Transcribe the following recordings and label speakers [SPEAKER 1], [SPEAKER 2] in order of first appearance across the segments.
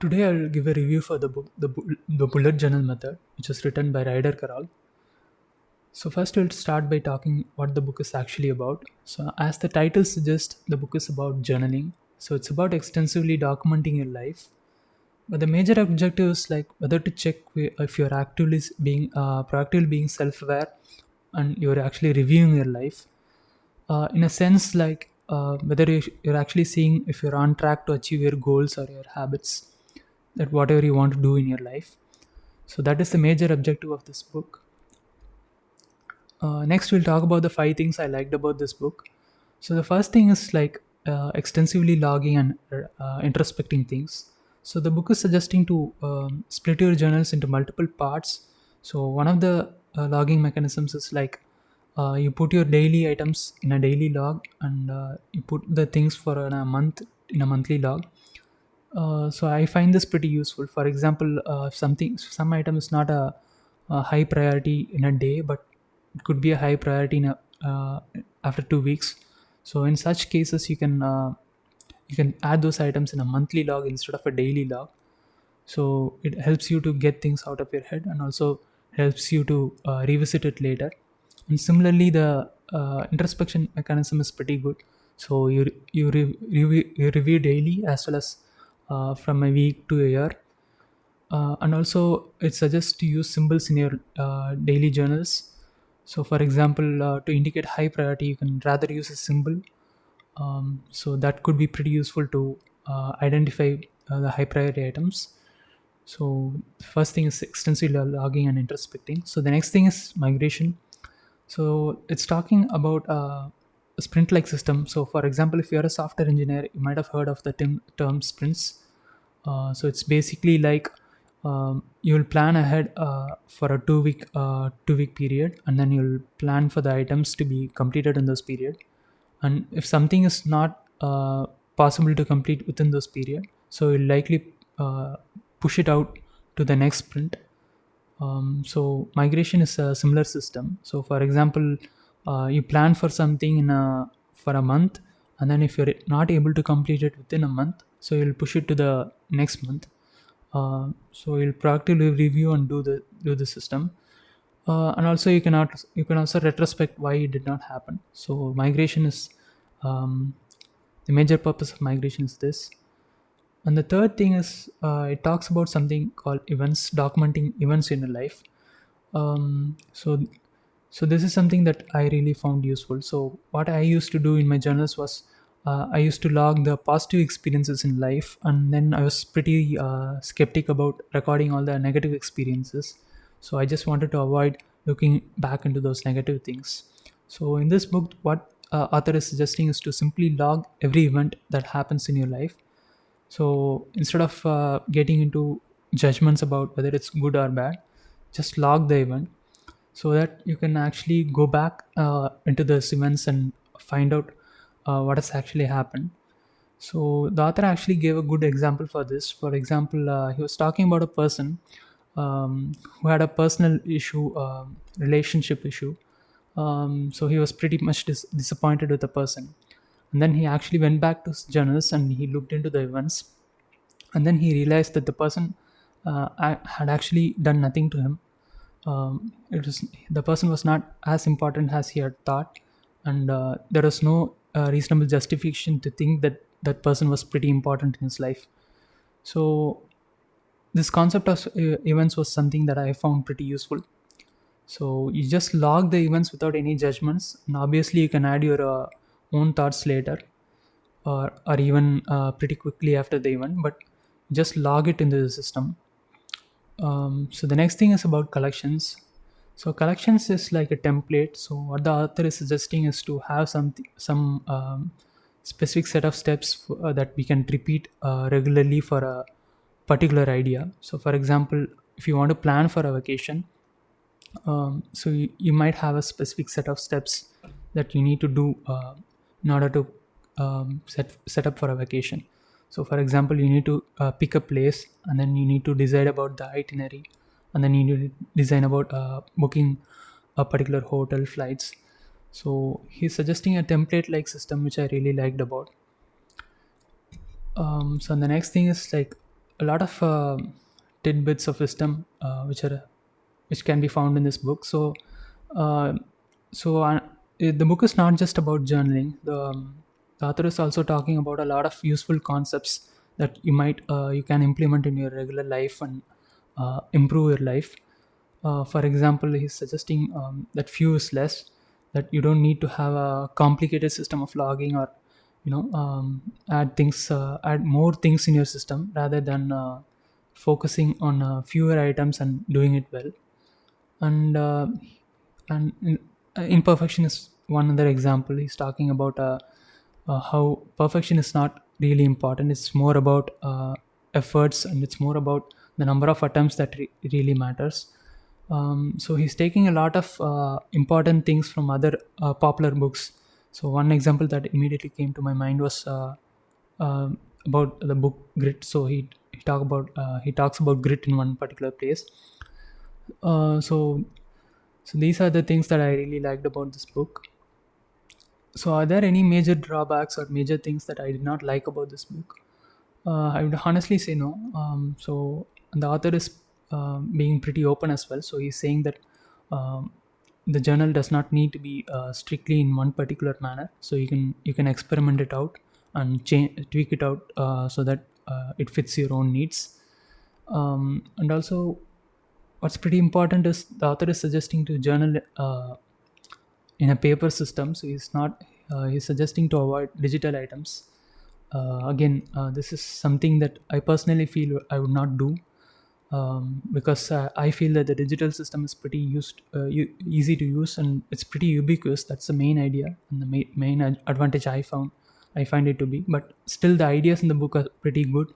[SPEAKER 1] Today I'll give a review for the book, the Bullet Journal Method, which is written by Ryder Carroll. So first we'll start by talking what the book is actually about. So as the title suggests, the book is about journaling. So it's about extensively documenting your life. But the major objective is like whether to check if you're actively being proactively being self-aware and you're actually reviewing your life. In a sense, like whether you're actually seeing if you're on track to achieve your goals or your habits, that whatever you want to do in your life. So that is the major objective of this book. Next, we'll talk about the 5 things I liked about this book. So the first thing is like extensively logging and introspecting things. So the book is suggesting to split your journals into multiple parts. So one of the logging mechanisms is like you put your daily items in a daily log, and you put the things for a month in a monthly log. So I find this pretty useful. For example, if some item is not a high priority in a day, but it could be a high priority after 2 weeks. So in such cases, you can add those items in a monthly log instead of a daily log. So it helps you to get things out of your head, and also helps you to revisit it later. And similarly, the introspection mechanism is pretty good. So you review daily as well as from a week to a year. And also it suggests to use symbols in your daily journals. So for example, to indicate high priority, you can rather use a symbol. So that could be pretty useful to identify the high priority items. So the first thing is extensive logging and introspecting. So the next thing is migration. So it's talking about a sprint-like system. So for example, if you're a software engineer, you might have heard of the term sprints. So it's basically like you'll plan ahead for a 2 week period, and then you'll plan for the items to be completed in this period. And if something is not possible to complete within this period, so you'll likely push it out to the next sprint. So migration is a similar system. So for example, you plan for something for a month, and then if you're not able to complete it within a month, so you'll push it to the next month. So you'll proactively review and do the system. And also you can also retrospect why it did not happen. So migration is the major purpose of migration is this. And the third thing is it talks about something called events, documenting events in your life. So this is something that I really found useful. So what I used to do in my journals was I used to log the positive experiences in life, and then I was pretty skeptic about recording all the negative experiences. So I just wanted to avoid looking back into those negative things. So in this book, what author is suggesting is to simply log every event that happens in your life. So instead of getting into judgments about whether it's good or bad, just log the event so that you can actually go back into those events and find out what has actually happened. So the author actually gave a good example for this. For example, he was talking about a person who had a personal issue, relationship issue. So he was pretty much disappointed with the person, and then he actually went back to his journals and he looked into the events, and then he realized that the person had actually done nothing to him. It was the person was not as important as he had thought, and there was no reasonable justification to think that that person was pretty important in his life. So this concept of events was something that I found pretty useful. So you just log the events without any judgments, and obviously you can add your own thoughts later, or even pretty quickly after the event, but just log it into the system. So the next thing is about collections. So collections is like a template. So what the author is suggesting is to have some specific set of steps that we can repeat regularly for a particular idea. So for example, if you want to plan for a vacation, so you might have a specific set of steps that you need to do in order to set up for a vacation. So for example, you need to pick a place, and then you need to decide about the itinerary, and then you need to design about booking a particular hotel flights. So he's suggesting a template like system, which I really liked about. So the next thing is like a lot of tidbits of wisdom which can be found in this book. Uh, the book is not just about journaling. The author is also talking about a lot of useful concepts that you can implement in your regular life and improve your life. For example, he's suggesting that few is less, that you don't need to have a complicated system of logging, or add more things in your system, rather than focusing on fewer items and doing it well. And uh, and in, uh, imperfection is one other example. He's talking about how perfection is not really important. It's more about efforts, and it's more about the number of attempts that really matters. So he's taking a lot of important things from other popular books. So one example that immediately came to my mind was about the book Grit. So he talks about grit in one particular place. uh, so so these are the things that I really liked about this book. So are there any major drawbacks or major things that I did not like about this book? I would honestly say no. So the author is being pretty open as well. So he's saying that um, the journal does not need to be strictly in one particular manner. So you can experiment it out and tweak it out so that it fits your own needs. And also, what's pretty important is the author is suggesting to journal in a paper system. So he's not he's suggesting to avoid digital items. Again, this is something that I personally feel I would not do, because I feel that the digital system is pretty easy to use, and it's pretty ubiquitous. That's the main idea and the main advantage I find it to be. But still, the ideas in the book are pretty good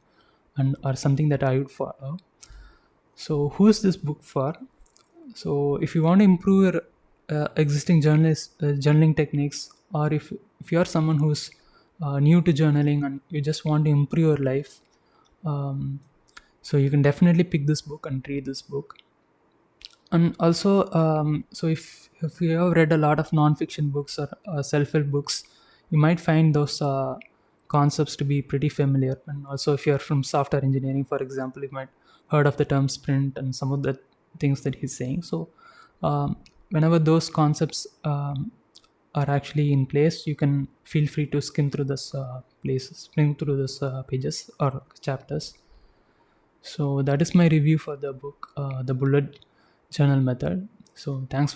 [SPEAKER 1] and are something that I would follow. So, who is this book for? So, if you want to improve your existing journaling techniques, or if you are someone who's new to journaling and you just want to improve your life, um, so you can definitely pick this book and read this book. And also, so if you have read a lot of non-fiction books or self-help books, you might find those concepts to be pretty familiar. And also, if you're from software engineering, for example, you might heard of the term sprint and some of the things that he's saying. So whenever those concepts are actually in place, you can feel free to skim through this pages or chapters. So that is my review for the book, The Bullet Journal Method. So thanks for